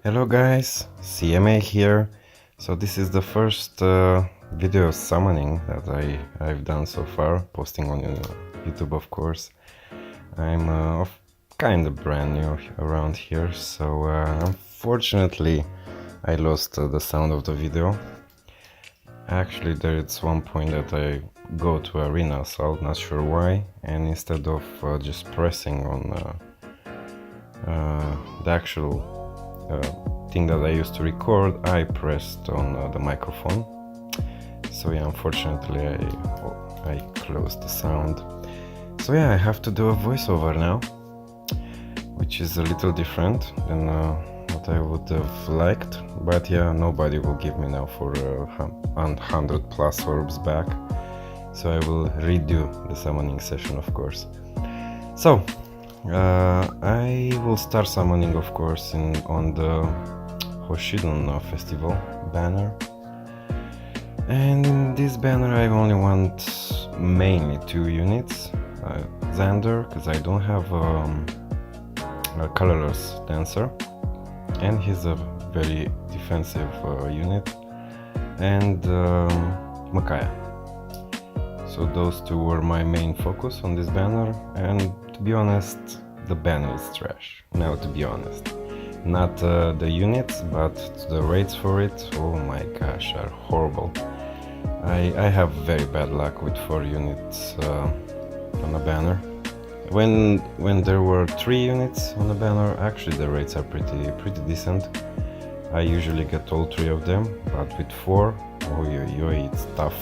Hello guys, CMA here. So this is the first video summoning that I've done so far, posting on YouTube of course. I'm kind of brand new around here, so unfortunately I lost the sound of the video. Actually there is one point that I go to arena assault, not sure why, and instead of just pressing on the actual thing that I used to record, I pressed on the microphone. So yeah, unfortunately I closed the sound. So yeah, I have to do a voiceover now, which is a little different than what I would have liked. But yeah, nobody will give me now for 100 plus orbs back. So I will redo the summoning session, of course. So I will start summoning, of course, on the Hoshidon Festival banner. And in this banner I only want mainly 2 units. Xander, because I don't have a colorless dancer, and he's a very defensive unit, and Makaya. So those 2 were my main focus on this banner, and to be honest, the banner is trash. Now, to be honest, not the units, but the rates for it, oh my gosh, are horrible. I have very bad luck with 4 units on a banner. When there were 3 units on a banner, actually the rates are pretty decent. I usually get all 3 of them, but with 4, it's tough.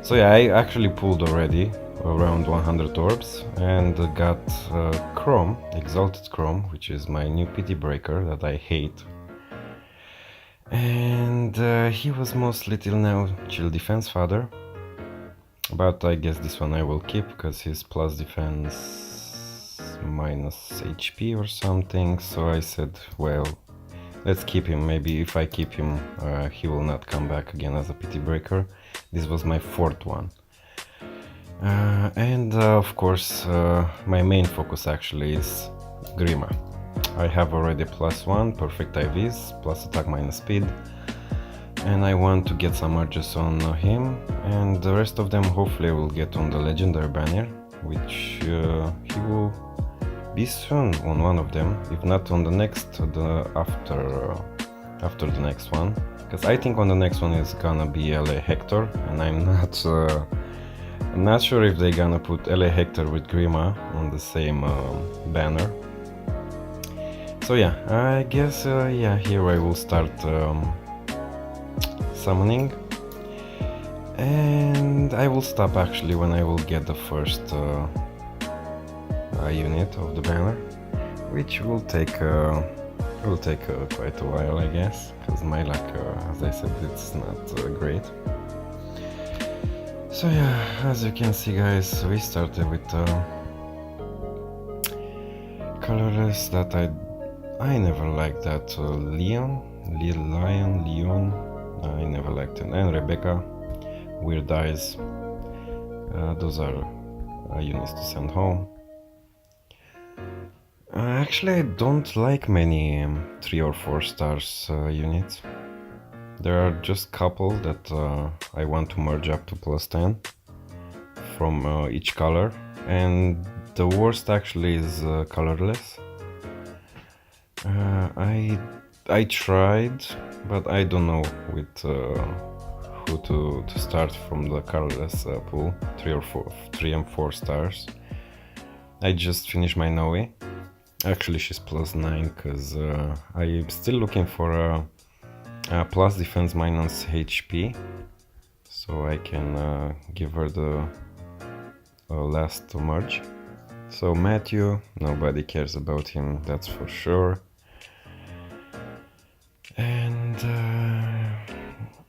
So yeah, I actually pulled already around 100 orbs and got Chrome, Exalted Chrome, which is my new pity breaker that I hate. And he was mostly till now chill defense fodder, but I guess this one I will keep because he's plus defense minus HP or something. So I said, well, let's keep him. Maybe if I keep him, he will not come back again as a pity breaker. This was my 4th one. And of course, my main focus actually is Grima. I have already +1 perfect IVs, plus attack minus speed, and I want to get some merges on him, and the rest of them hopefully I will get on the legendary banner, which he will be soon on one of them, if not on the next, after the next one, because I think on the next one is gonna be LA Hector, and I'm not sure if they're gonna put LA Hector with Grima on the same banner. So yeah, I guess yeah, here I will start summoning, and I will stop actually when I will get the first unit of the banner, which will take quite a while, I guess, because my luck, as I said, it's not great. So yeah, as you can see guys, we started with colorless that I never liked that Leon, I never liked it, and Rebecca, weird eyes. Those are units to send home. Actually, I don't like many 3 or 4 stars units. There are just couple that I want to merge up to +10 from each color, and the worst actually is colorless. I tried, but I don't know with who to start from the colorless pool, 3 and 4 stars. I just finished my Noe. Actually, she's +9 because I'm still looking for a plus defense minus HP, so I can give her the last merge. So Matthew, nobody cares about him, that's for sure. And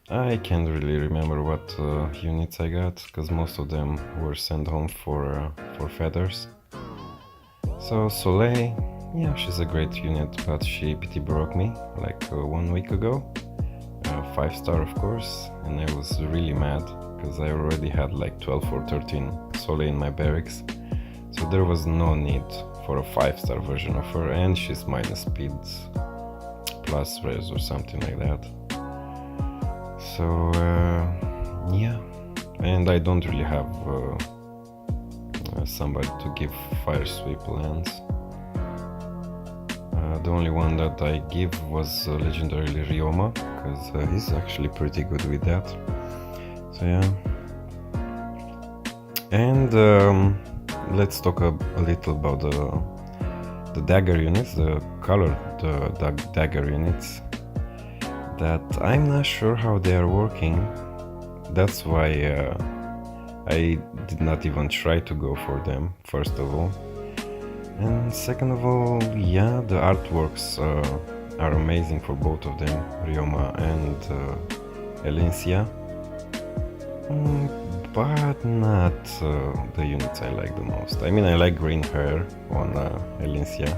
I can't really remember what units I got, because most of them were sent home for feathers. So Soleil, yeah, she's a great unit, but she pity broke me like 1 week ago. 5-star of course, and I was really mad because I already had like 12 or 13 Soleil in my barracks, so there was no need for a 5-star version of her, and she's minus speed plus res or something like that. So yeah, and I don't really have somebody to give fire sweep lands. The only one that I give was legendarily Ryoma, because he's actually pretty good with that. So yeah. And let's talk a little about the dagger units, the colored dagger units, that I'm not sure how they are working. That's why I did not even try to go for them, first of all. And second of all, yeah, the artworks are amazing for both of them, Ryoma and Elincia. But not the units I like the most. I mean, I like green hair on Elincia,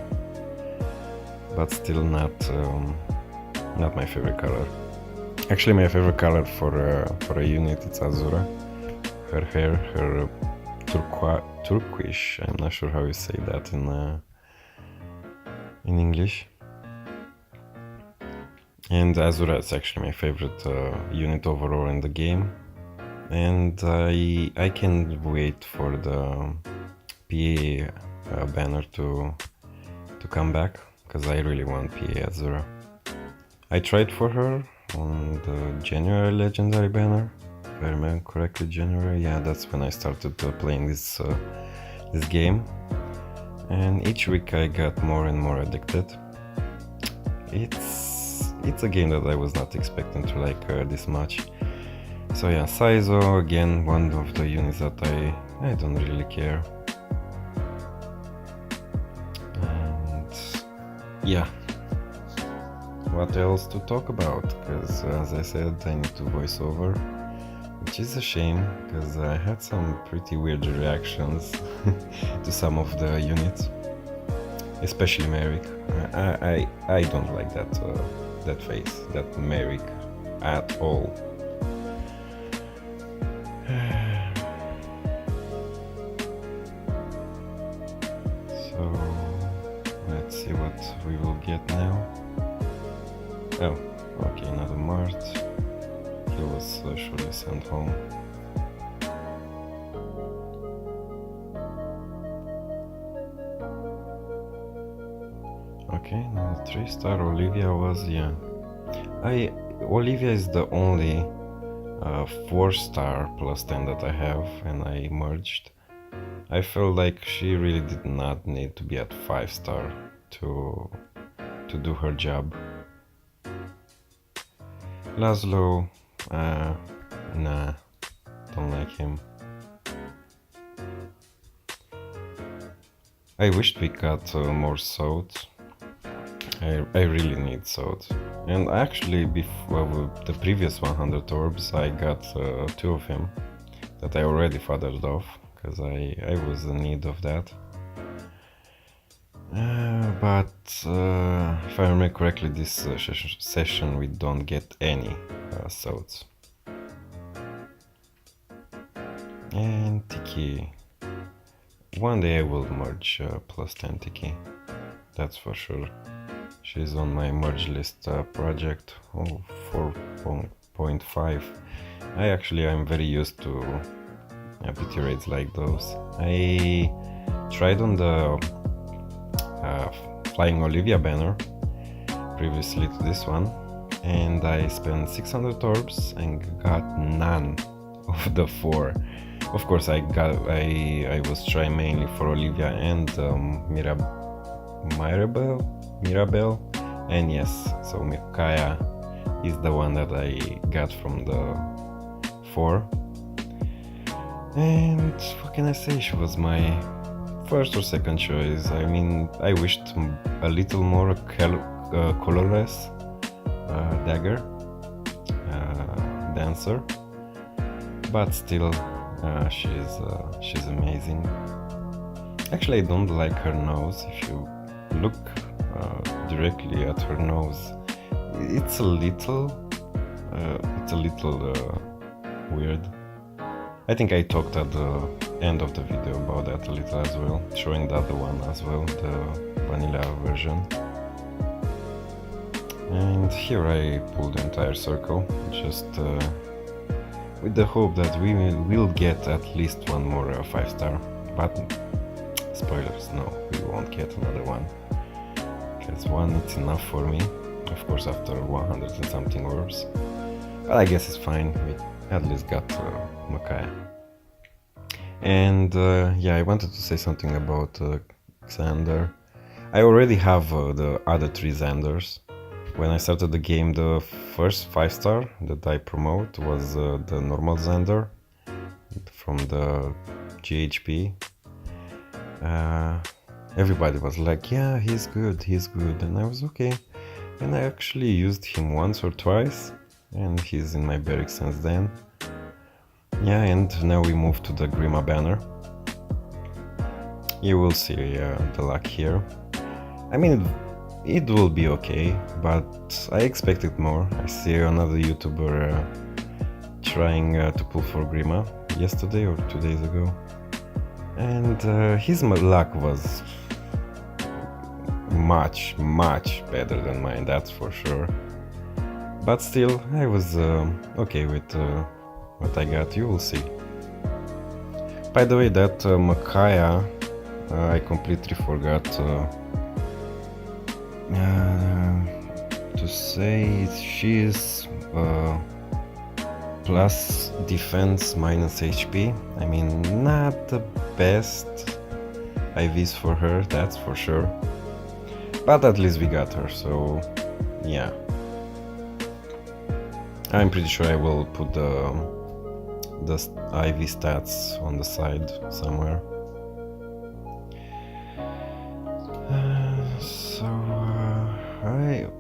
but still not my favorite color. Actually, my favorite color for a unit is Azura. Her hair, her turquoise. I'm not sure how you say that in English. And Azura is actually my favorite unit overall in the game. And I can't wait for the PA banner to come back, because I really want PA Azura. I tried for her on the January legendary banner, if I remember correctly. January, yeah, that's when I started playing this game, and each week I got more and more addicted. It's a game that I was not expecting to like this much. So yeah, Saizo, again, one of the units that I don't really care. And yeah, what else to talk about? Because as I said, I need to voice over, which is a shame, because I had some pretty weird reactions to some of the units, especially Merrick. I don't like that face, that Merrick at all. So let's see what we will get now. Oh, okay, another Mart. He was surely sent home. Okay, now the 3-star Olivia was, yeah. Olivia is the only 4-star plus 10 that I have, and I merged. I felt like she really did not need to be at 5-star to do her job. Laszlo, nah, don't like him. I wished we got more swords. I really need swords. And actually, before with the previous 100 orbs, I got 2 of him that I already fathered off, because I was in need of that. But if I remember correctly, this session we don't get any swords. And Tiki. One day I will merge plus 10 Tiki, that's for sure. She's on my merge list project. 4.5. I'm very used to PT raids like those. I tried on the Flying Olivia banner previously to this one, and I spent 600 orbs and got none of the 4. Of course, I was trying mainly for Olivia and Mirabelle, and yes, so Mikaya is the one that I got from the 4. And what can I say, she was my first or second choice. I mean, I wished a little more colorless dagger dancer, but still she's amazing. Actually, I don't like her nose. If you look directly at her nose, it's a little weird. I think I talked at the end of the video about that a little as well, showing the other one as well, the vanilla version. here I pulled the entire circle, just with the hope that we will get at least one more 5-star, but spoilers, no, we won't get another one, because one is enough for me, of course after 100 and something orbs, but I guess it's fine, we at least got Micaiah. And yeah, I wanted to say something about Xander. I already have the other 3 Xanders. When I started the game, the first 5-star that I promote was the normal Xander from the GHP. Everybody was like, yeah, he's good, and I was okay. And I actually used him once or twice, and he's in my barracks since then. Yeah, and now we move to the Grima banner. You will see the luck here. I mean, it will be okay, but I expected more. I see another YouTuber trying to pull for Grima yesterday or 2 days ago, and his luck was much better than mine, that's for sure. But still, I was okay with what I got, you will see. By the way, that Micaiah, I completely forgot to say she is plus defense minus HP. I mean, not the best IVs for her, that's for sure. But at least we got her, so yeah. I'm pretty sure I will put the IV stats on the side somewhere.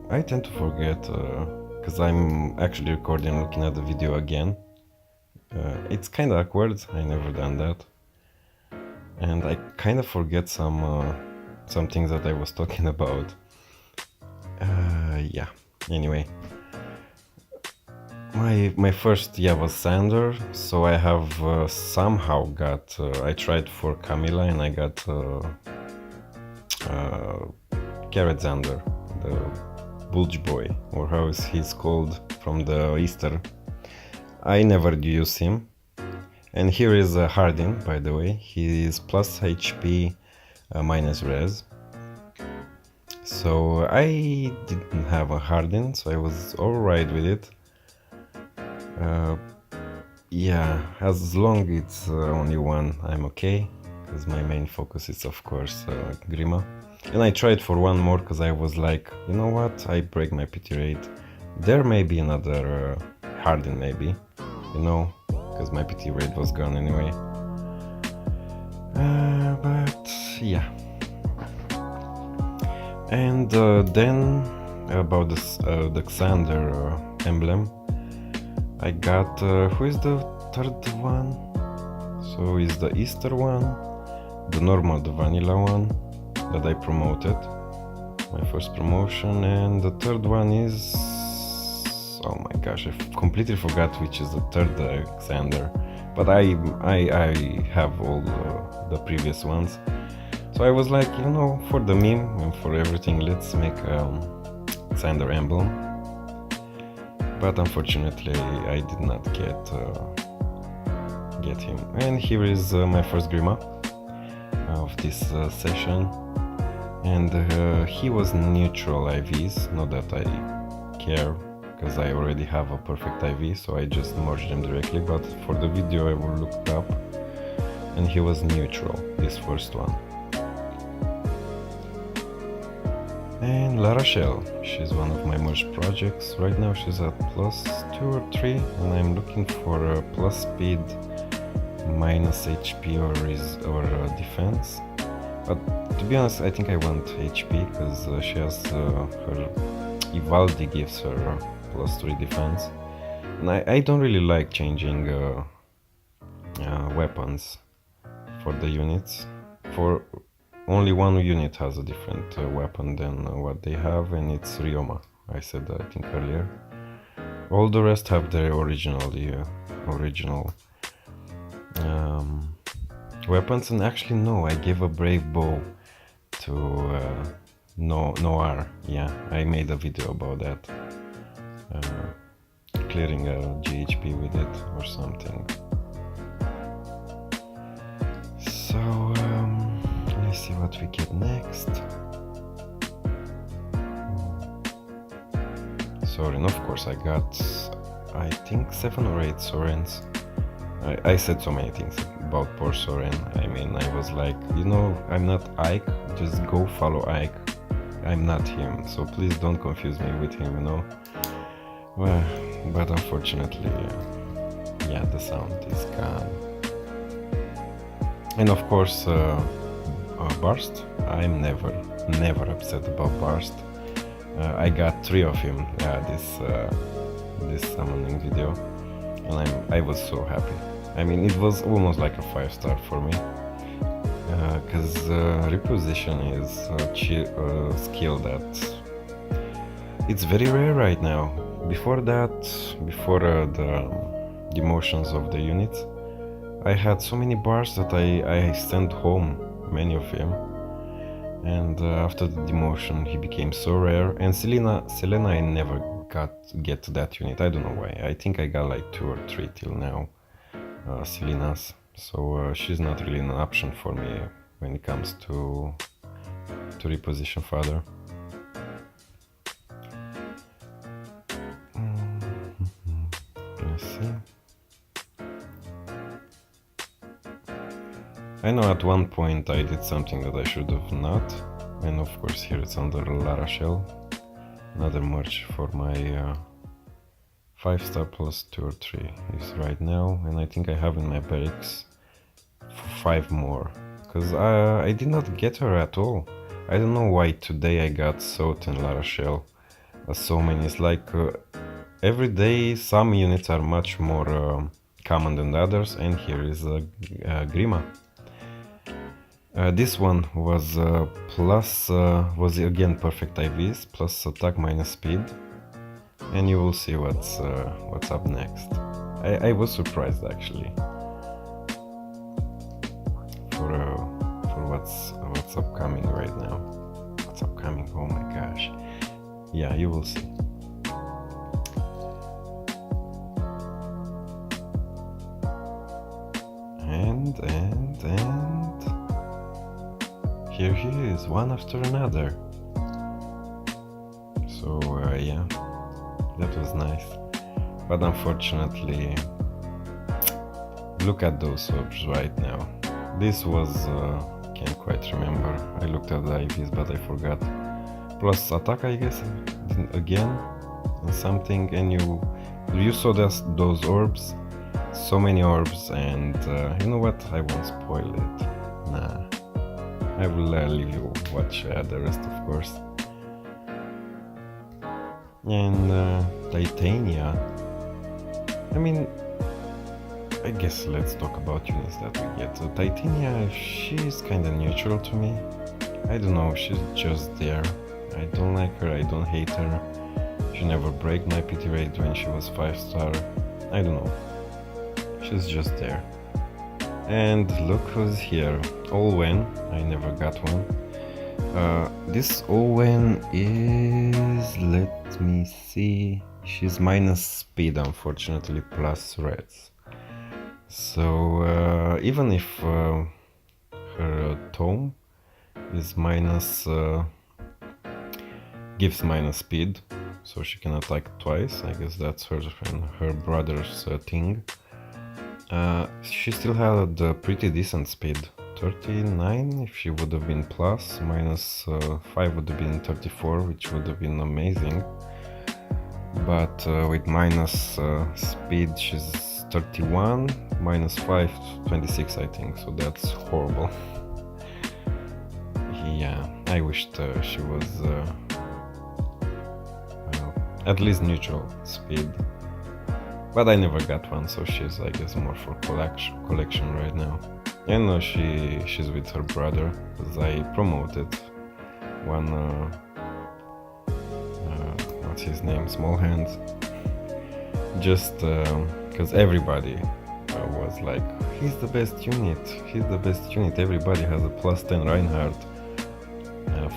I tend to forget, because I'm actually recording looking at the video again. It's kinda awkward, I never done that. And I kinda forget some things that I was talking about. Yeah, anyway. My first was Sander, so I have somehow got, I tried for Camilla and I got Carrot Xander, the Bulge Boy, or how he's called from the Easter. I never use him. And here is Hardin, by the way. He is plus HP minus res. So I didn't have a Hardin, so I was alright with it. Yeah, as long it's only one, I'm okay, because my main focus is of course Grima. And I tried for one more because I was like, you know what, I break my PT rate. There may be another Hardin maybe, you know, because my PT rate was gone anyway. But yeah. And then about the Xander emblem, I got, who is the third one? So is the Easter one, the normal, the vanilla one that I promoted, my first promotion, and the third one is, oh my gosh, I completely forgot which is the third Xander, but I have all the previous ones. So I was like, you know, for the meme and for everything, let's make Xander emblem. But unfortunately, I did not get him. And here is my first Grima of this session. And he was neutral IVs, not that I care, because I already have a perfect IV, so I just merged them directly, but for the video I will look up, and he was neutral, this first one. And La Rochelle, she's one of my merged projects. Right now she's at plus 2 or 3, and I'm looking for a plus speed, minus HP or defense. But to be honest, I think I want HP, because she has her Ivaldi gives her plus 3 defense. And I don't really like changing weapons for the units. For only one unit has a different weapon than what they have, and it's Ryoma. I said that I think earlier. All the rest have their original weapons, and actually no, I gave a brave bow to Noir. Yeah, I made a video about that. clearing a GHP with it or something. So let's see what we get next. Soren, of course, I got, I think 7 or 8 Sorens. I said so many things about poor Soren. I mean, I was like, you know, I'm not Ike, just go follow Ike. I'm not him, so please don't confuse me with him, you know. Well, but unfortunately, yeah, the sound is gone. And of course, Burst. I'm never upset about Burst. I got 3 of him, this summoning video, and I was so happy. I mean, it was almost like a 5-star for me, because reposition is a skill that it's very rare right now. Before that, before the demotions of the units, I had so many bars that I sent home many of him. And after the demotion, he became so rare. And Selena, I never get to that unit. I don't know why. I think I got like 2 or 3 till now, Selenas. So she's not really an option for me when it comes to reposition further. Let's see. I know at one point I did something that I should have not, and of course here it's under La Rochelle, another merge for my 5-star plus 2 or 3 is right now, and I think I have in my barracks 5 more, because I did not get her at all. I don't know why today I got Sot and La Rochelle, so many. It's like every day some units are much more common than others, and here is Grima. This one was was again perfect IVs, plus attack minus speed, and you will see what's up next. I was surprised actually for what's upcoming right now. What's upcoming? Oh my gosh! Yeah, you will see. And here he is, one after another. So yeah, that was nice. But unfortunately, look at those Orbs right now. This was, can't quite remember. I looked at the IVs, but I forgot. Plus attack, I guess, again, and something. And you saw those Orbs, so many Orbs, and you know what? I won't spoil it. Nah. I will leave you watch the rest, of course. And Titania. I mean, I guess let's talk about units that we get. So Titania, she's kinda neutral to me. I don't know, she's just there. I don't like her, I don't hate her. She never broke my pity rate when she was 5-star. I don't know. She's just there. And look who's here. Olwen. I never got one. This Olwen is, let me see, she's minus speed, unfortunately, plus reds. So even if her tome is minus, gives minus speed, so she can attack twice. I guess that's her and her brother's thing. She still had a pretty decent speed, 39 if she would have been plus, minus 5 would have been 34, which would have been amazing. But with minus speed she's 31, minus 5, 26 I think, so that's horrible. Yeah, I wished she was at least neutral speed. But I never got one, so she's, I guess, more for collection right now. And she's with her brother, because I promoted one, what's his name, Small Hands. Just because everybody was like, he's the best unit, everybody has a plus 10 Reinhardt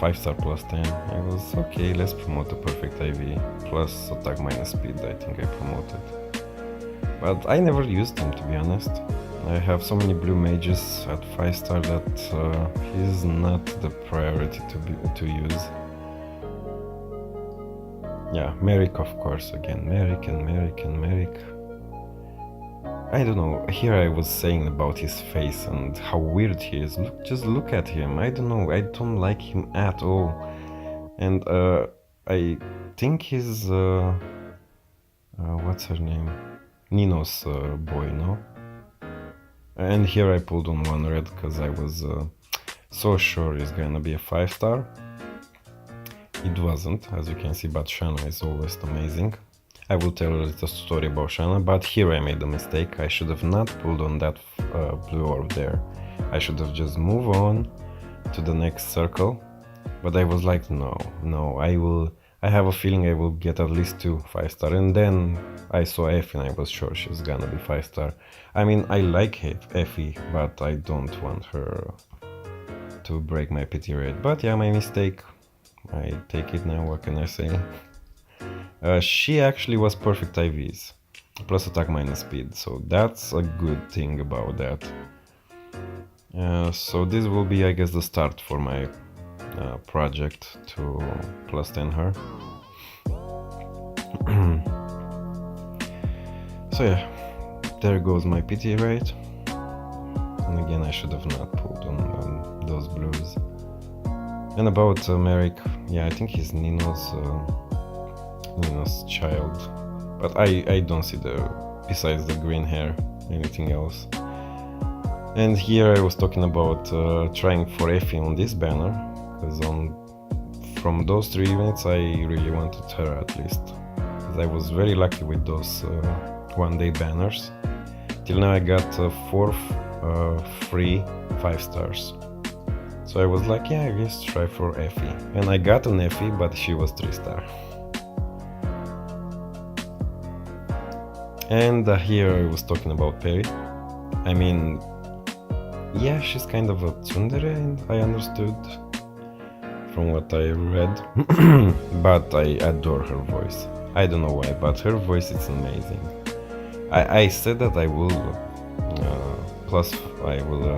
5-star plus 10. I was okay, let's promote a perfect IV plus attack minus speed. I think I promoted, but I never used him, to be honest. I have so many blue mages at 5-star that he's not the priority to use. Yeah, Merrick, of course, again, Merrick and Merrick and Merrick. I don't know, here I was saying about his face and how weird he is. Just look at him. I don't know, I don't like him at all. And I think he's what's her name? Nino's boy, no? And here I pulled on one red because I was so sure it's gonna be a 5-star. It wasn't, as you can see, but Shanna is always amazing. I will tell a little story about Shanna, but here I made a mistake. I should have not pulled on that blue orb there. I should have just moved on to the next circle. But I was like, no, I have a feeling I will get at least 2 5-star. And then I saw Effie and I was sure she's gonna be 5-star. I mean, I like Effie, but I don't want her to break my pity rate. But yeah, my mistake. I take it now, what can I say? She actually was perfect IVs, plus attack minus speed, so that's a good thing about that. So this will be, I guess, the start for my project to plus 10 her. So yeah, there goes my pity rate. And again, I should have not pulled on those blues. And about Merrick, yeah, I think he's Nino's child, but I don't see besides the green hair, anything else. And here I was talking about trying for Effie on this banner, because from those 3 units I really wanted her at least, because I was very lucky with those one-day banners. Till now I got 4 free 5-stars. So I was like, yeah, let's try for Effie. And I got an Effie, but she was 3-star. And here I was talking about Perry. I mean, yeah, she's kind of a tsundere, and I understood from what I read. But I adore her voice. I don't know why, but her voice is amazing. I said that I will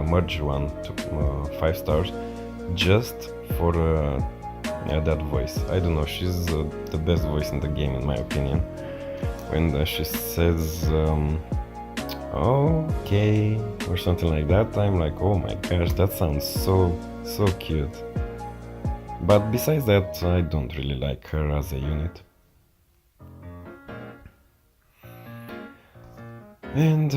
merge one to 5 stars just for that voice. I don't know, she's the best voice in the game in my opinion. When she says okay or something like that, I'm like, oh my gosh, that sounds so cute. But besides that, I don't really like her as a unit. And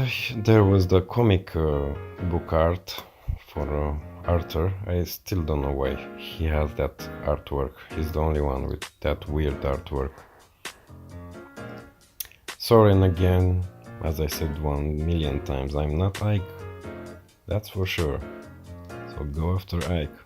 there was the comic book art for Arthur. I still don't know why he has that artwork. He's the only one with that weird artwork. Soren again, as I said 1,000,000 times, I'm not Ike. That's for sure. So go after Ike.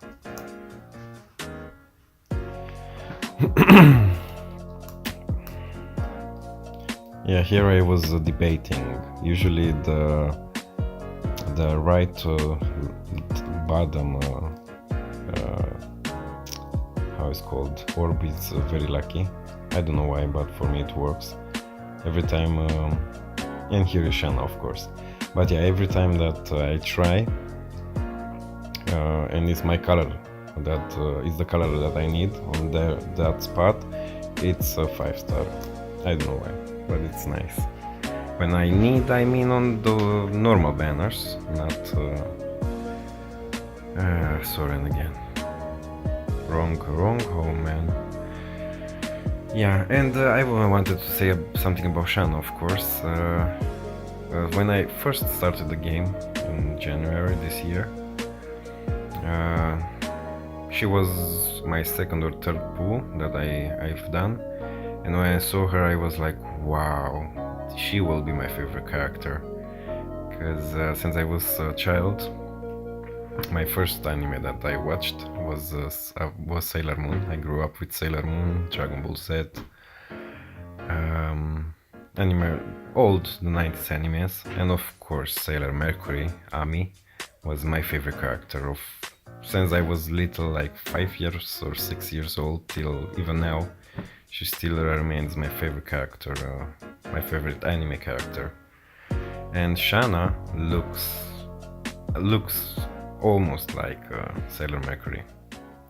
Yeah, here I was debating. Usually the right bottom, how it's called, orb is very lucky. I don't know why, but for me it works. Every time, and here is Shanna, of course. But yeah, every time that I try, and it's my color, that is the color that I need on that spot, it's a 5 star. I don't know why, but it's nice. When I need, I mean on the normal banners, not Soren again. Wrong, oh man. Yeah, and I wanted to say something about Shanna, of course. When I first started the game in January this year, she was my second or third pull that I've done, and when I saw her I was like, wow, she will be my favorite character, because since I was a child, my first anime that I watched was Sailor Moon. I grew up with Sailor Moon, Dragon Ball Z, the 90s animes, and of course Sailor Mercury, Ami, was my favorite character of since I was little, like 5 years or 6 years old, till even now, she still remains my favorite character, my favorite anime character. And Shanna looks almost like Sailor Mercury.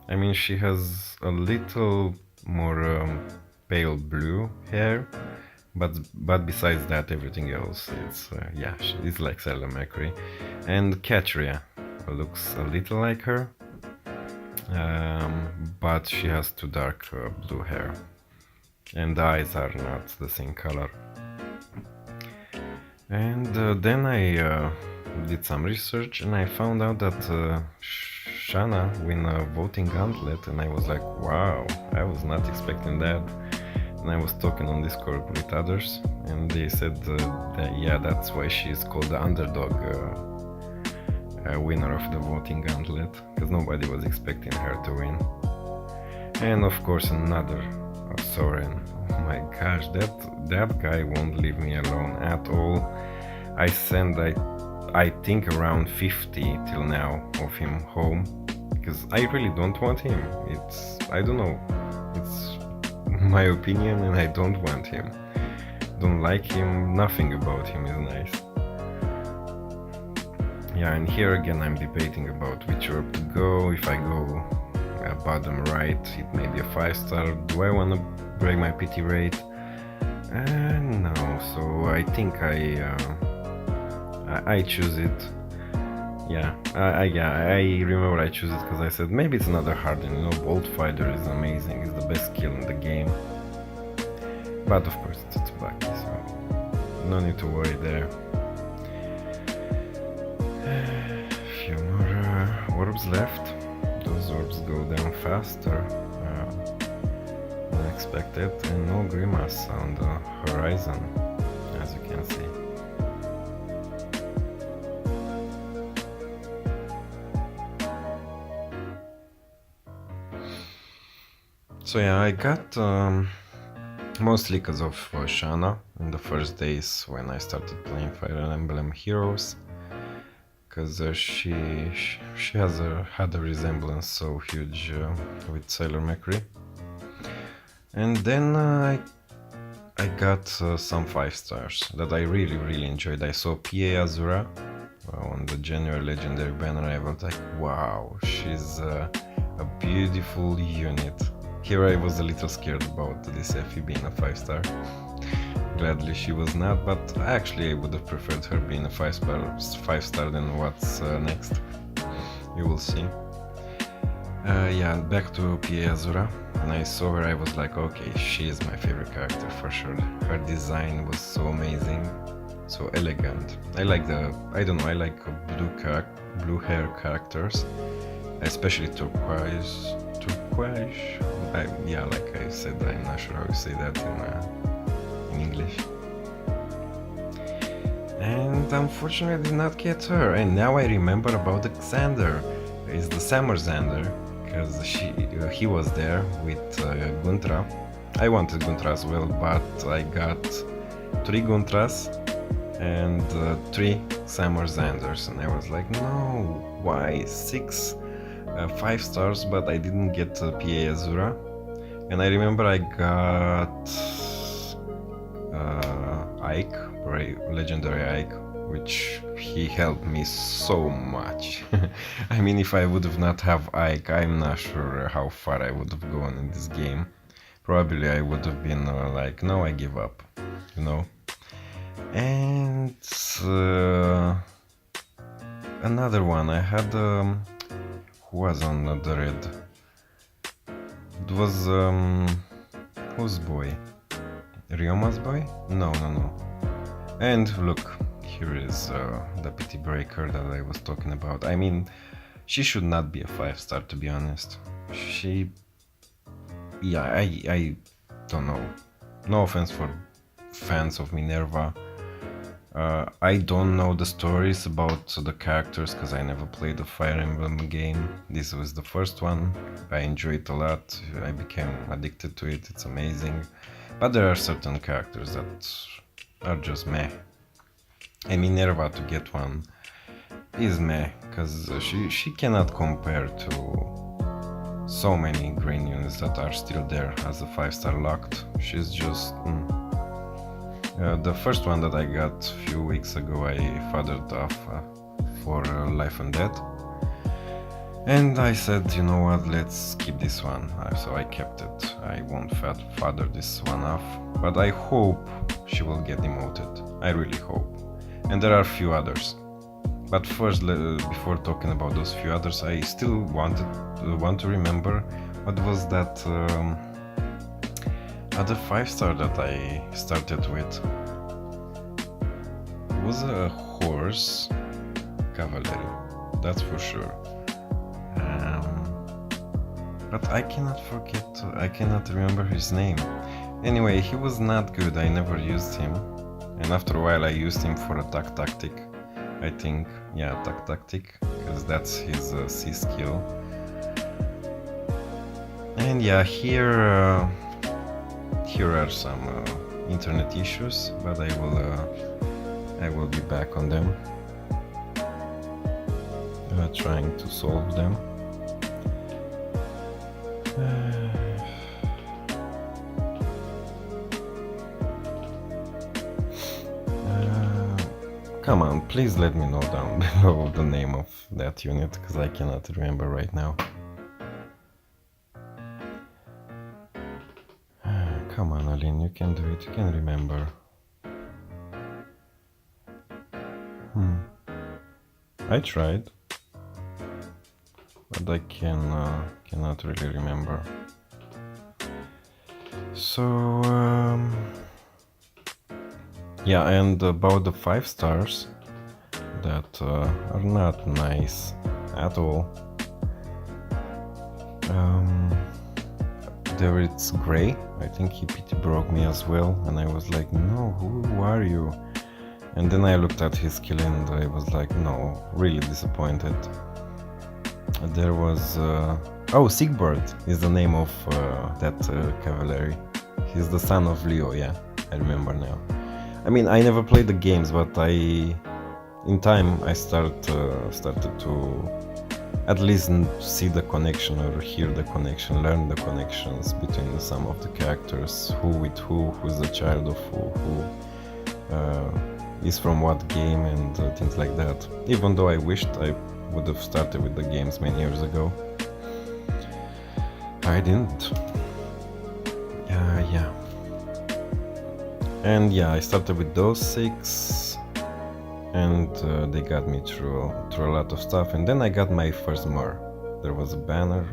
I mean, she has a little more pale blue hair, but besides that, everything else, it's yeah, it's like Sailor Mercury. And Katria looks a little like her, but she has too dark blue hair, and the eyes are not the same color. And then I did some research and I found out that Shanna win a voting gauntlet, and I was like, wow, I was not expecting that. And I was talking on Discord with others, and they said that yeah, that's why she's called the underdog winner of the voting gauntlet, because nobody was expecting her to win. And of course another Soren. Oh my gosh, that guy won't leave me alone at all. I sent I think around 50 till now of him home, because I really don't want him. I don't know, it's my opinion and I don't want him. Don't like him, nothing about him is nice. Yeah, and here again I'm debating about which orb to go. If I go bottom right, it may be a 5-star. Do I want to break my pity rate? No, so I think I choose it. Yeah, I remember I choose it because I said maybe it's another Harden. You know, Bolt Fighter is amazing, it's the best skill in the game. But of course it's Tsubaki, so no need to worry there. Few more orbs left. Those orbs go down faster than expected, and no grimace on the horizon, as you can see. So yeah, I got mostly because of Shanna in the first days when I started playing Fire Emblem Heroes, because she had a resemblance so huge with Sailor Mercury. And then I got some 5-stars that I really enjoyed. I saw PA Azura on the January Legendary banner. I was like, wow, she's a beautiful unit. Here I was a little scared about this Effie being a 5-star. Gladly she was not, but actually I would have preferred her being a 5-star than what's next. You will see. Yeah, back to PA Azura. When I saw her I was like, okay, she is my favorite character for sure. Her design was so amazing, so elegant. I like blue hair characters, especially turquoise. Yeah, like I said, I'm not sure how to say that in English. And unfortunately I did not get her. And now I remember about the Xander. It's the Summer Xander, because he was there with Guntra. I wanted Guntra as well, but I got 3 Guntras and 3 Summer Xanders, and I was like, no, why 6 5-stars, but I didn't get PA Azura. And I remember I got Ike, legendary Ike, which he helped me so much. I mean, if I would have not have Ike, I'm not sure how far I would have gone in this game. Probably I would have been like, no, I give up, you know. And another one I had. Who was on the red? It was whose boy? Ryoma's boy? No. And look, here is the pity breaker that I was talking about. I mean, she should not be a 5-star, to be honest. Yeah, I don't know. No offense for fans of Minerva. I don't know the stories about the characters because I never played the Fire Emblem game. This was the first one. I enjoyed it a lot. I became addicted to it. It's amazing. But there are certain characters that are just meh. And Minerva, to get one is meh, because she cannot compare to so many green units that are still there as a 5-star locked. She's just... the first one that I got a few weeks ago I fathered off for Life and Death. And I said, you know what, let's keep this one. So I kept it. I won't father this one off. But I hope she will get demoted. I really hope. And there are a few others. But first, before talking about those few others, I still want to remember what was that other 5-star that I started with. It was a horse cavalry, that's for sure. But I cannot remember his name. Anyway, he was not good, I never used him. And after a while I used him for attack tactic, I think. Yeah, attack tactic, because that's his C skill. And yeah, here are some internet issues, but I will be back on them, trying to solve them. Come on, please let me know down below the name of that unit, because I cannot remember right now. Come on, Aline, you can do it, you can remember. I tried, but I cannot really remember. So, yeah, and about the 5 stars that are not nice at all. There it's Gray. I think he pity broke me as well, and I was like, no, who are you? And then I looked at his skill and I was like, no, really disappointed. There was Siegbert is the name of that cavalry. He's the son of Leo. Yeah, I remember now. I mean, I never played the games, but in time I started to at least see the connection or hear the connection, learn the connections between some of the characters, who with who's the child of who is from what game, and things like that. Even though I wished I would have started with the games many years ago, I didn't. Yeah. And yeah, I started with those 6, and they got me through a lot of stuff. And then I got my first Mer. There was a banner.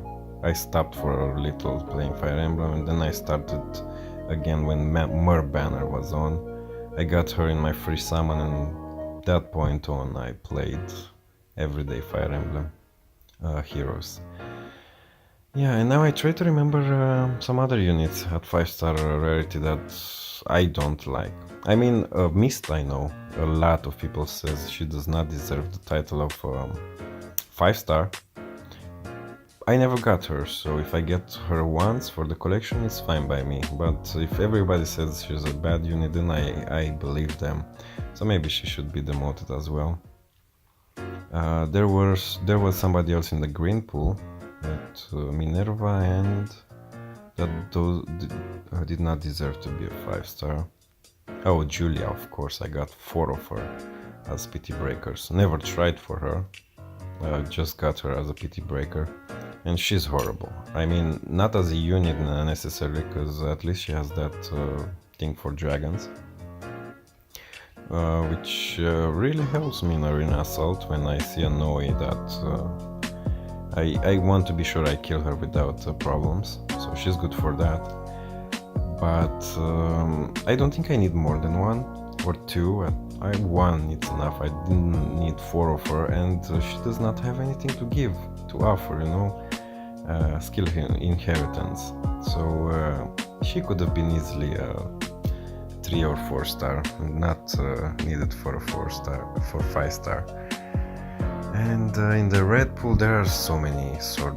I stopped for a little playing Fire Emblem, and then I started again when Mer banner was on. I got her in my free summon, and that point on I played everyday Fire Emblem heroes. Yeah, and now I try to remember some other units at 5-star rarity that I don't like. I mean, Mist, I know a lot of people says she does not deserve the title of 5-star. I never got her, so if I get her once for the collection, it's fine by me. But if everybody says she's a bad unit, then I believe them. So maybe she should be demoted as well. There was somebody else in the green pool, Minerva, and that did not deserve to be a 5-star. Oh, Julia, of course, I got 4 of her as pity breakers. Never tried for her, just got her as a pity breaker, and she's horrible. I mean, not as a unit necessarily, because at least she has that thing for dragons, which really helps me in Arena Assault when I see a Noe that I want to be sure I kill her without problems, so she's good for that. But I don't think I need more than 1 or 2. 1 it's enough. I didn't need 4 of her, and she does not have anything to give, to offer, you know, skill inheritance. So she could have been easily a 3 or 4 star, not needed for a 4-star, for 5-star. And in the red pool there are so many sword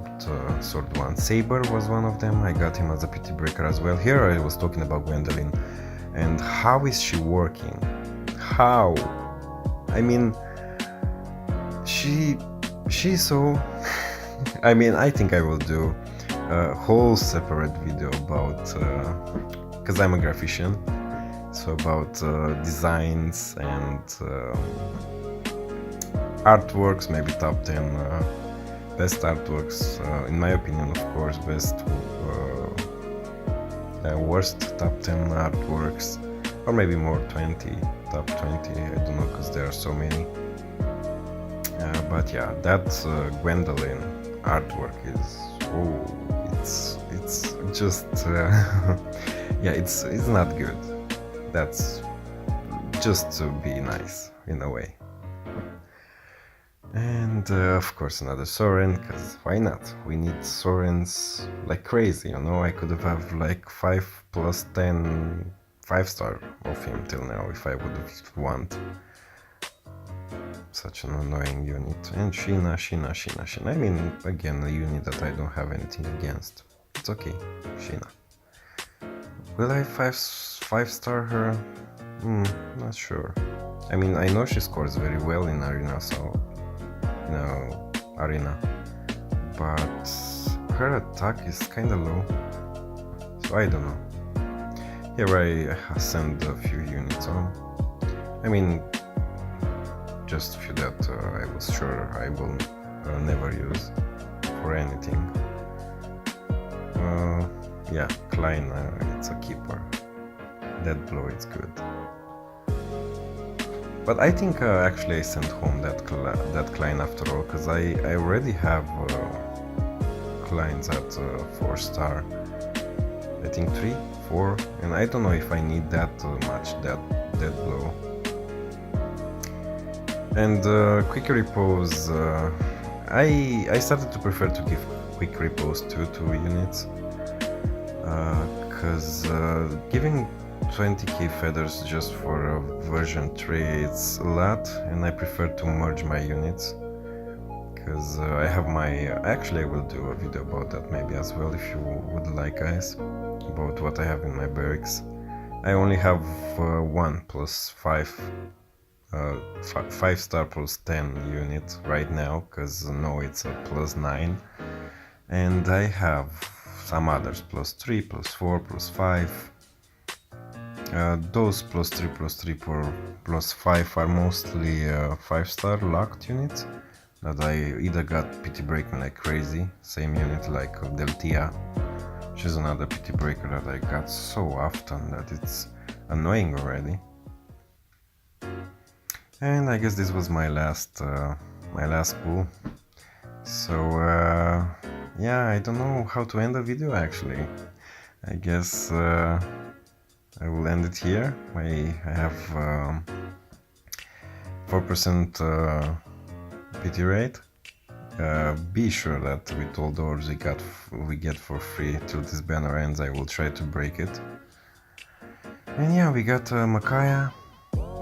ones. Saber was one of them. I got him as a pity breaker as well. Here I was talking about Gwendolyn, and how is she working? How? I mean, she's so I mean, I think I will do a whole separate video about because I'm a graphician, so about designs and artworks, maybe top 10 best artworks, in my opinion, of course, best worst top 10 artworks, or maybe more, 20, top 20, I don't know, because there are so many. But yeah, that Gwendolyn artwork is, it's just yeah, it's not good. That's just to be nice in a way. And of course another Soren, because why not? We need Sorens like crazy, you know. I could have like 5 plus 10 5-star of him till now if I would want. Such an annoying unit. And Sheena. I mean, again, a unit that I don't have anything against. It's okay, Sheena. Will I 5-star her? Not sure. I mean, I know she scores very well in Arena, so... No, Arena. But her attack is kinda low. So I don't know. Here I send a few units on. I mean, just a few that I was sure I will never use for anything. Yeah, Klein, it's a keeper. That blow is good. But I think actually I sent home that Klein after all, because I already have Kleins at 4-star. I think 3, 4, and I don't know if I need that much, that blow. And quick repose, I started to prefer to give quick repose to 2 units, because giving 20 key feathers just for version 3 it's a lot, and I prefer to merge my units, because I have my... Actually I will do a video about that maybe as well, if you would like, guys, about what I have in my barracks. I only have 1 plus 5 5-star plus 10 unit right now, because no, it's a plus 9, and I have some others plus 3, plus 4, plus 5. Those plus 3, plus 5 are mostly 5-star locked units that I either got pity breaking like crazy, same unit like Deltia, which is another pity breaker that I got so often that it's annoying already. And I guess this was my last pull. So yeah, I don't know how to end the video actually. I guess I will end it here. I have 4% pity rate. Be sure that with all the orbs we get for free till this banner ends, I will try to break it. And yeah, we got Makaya.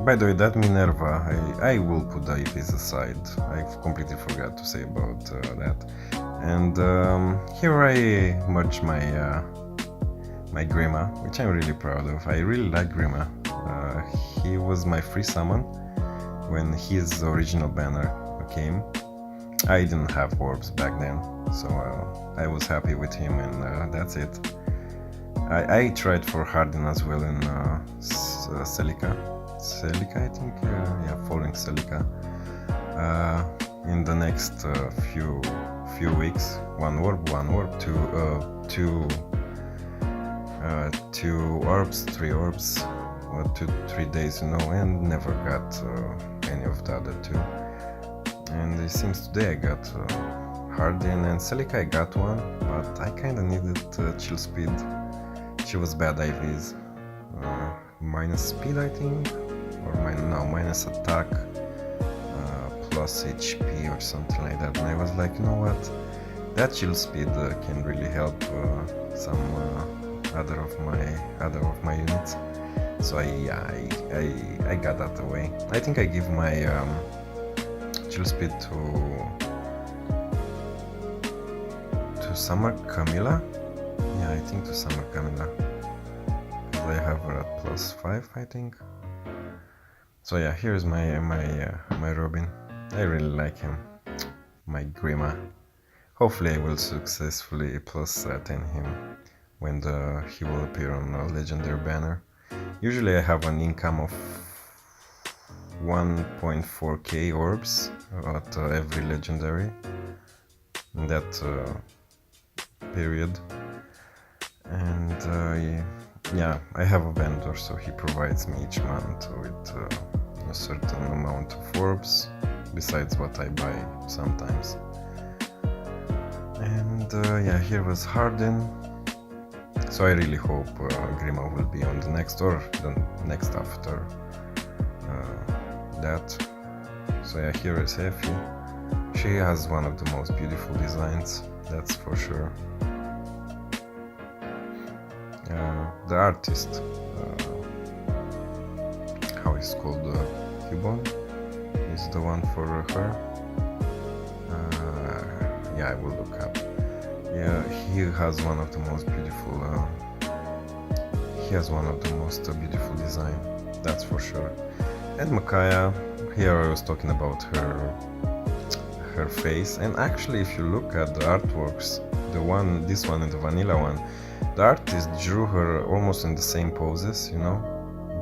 By the way, that Minerva, I will put the EVs aside. I completely forgot to say about that. And here I merged my my Grima, which I'm really proud of. I really like Grima. He was my free summon when his original banner came. I didn't have orbs back then, so I was happy with him, and that's it. I tried for Harden as well in Celica, I think, yeah, following Celica. In the next few weeks, one orb, 2 orbs, 3 orbs, 2-3 days, you know, and never got any of the other 2. And it seems today I got Hardin and Celica. I got one, but I kinda needed chill speed. She was bad IVs, minus speed I think, or minus attack, plus HP or something like that. And I was like, you know what, that chill speed can really help some other of my units. So I got that away. I think I give my chill speed to Summer Camilla. Yeah, I think to Summer Camilla, because I have her at plus 5, I think. So yeah, here's my Robin. I really like him, my Grima. Hopefully I will successfully plus setting him when he will appear on a legendary banner. Usually I have an income of 1.4k orbs at every legendary in that period, and yeah, I have a vendor, so he provides me each month with a certain amount of orbs besides what I buy sometimes. And yeah, here was Harden. So I really hope Grima will be on the next or the next after that. So yeah, here is Effie. She has one of the most beautiful designs, that's for sure. The artist, how is called, Cubon, is the one for her. Yeah, I will look up. Yeah, he has one of the most beautiful. He has one of the most beautiful design, that's for sure. And Makaya, here I was talking about her face, and actually, if you look at the artworks, this one and the vanilla one, the artist drew her almost in the same poses, you know,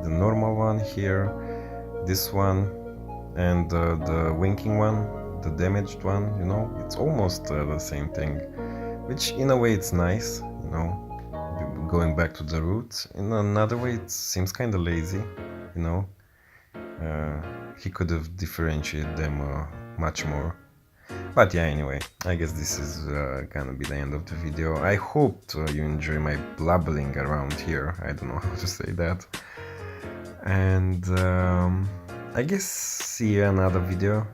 the normal one here, this one, and the winking one, the damaged one, you know, it's almost the same thing, which in a way it's nice, you know, going back to the roots. In another way it seems kind of lazy, you know. He could have differentiated them much more. But yeah, anyway, I guess this is gonna be the end of the video. I hope you enjoy my blabbling around here. I don't know how to say that. And I guess see you in another video.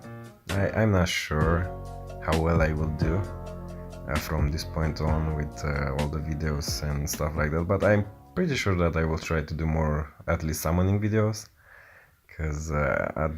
I'm not sure how well I will do from this point on with all the videos and stuff like that. But I'm pretty sure that I will try to do more, at least summoning videos. Because at the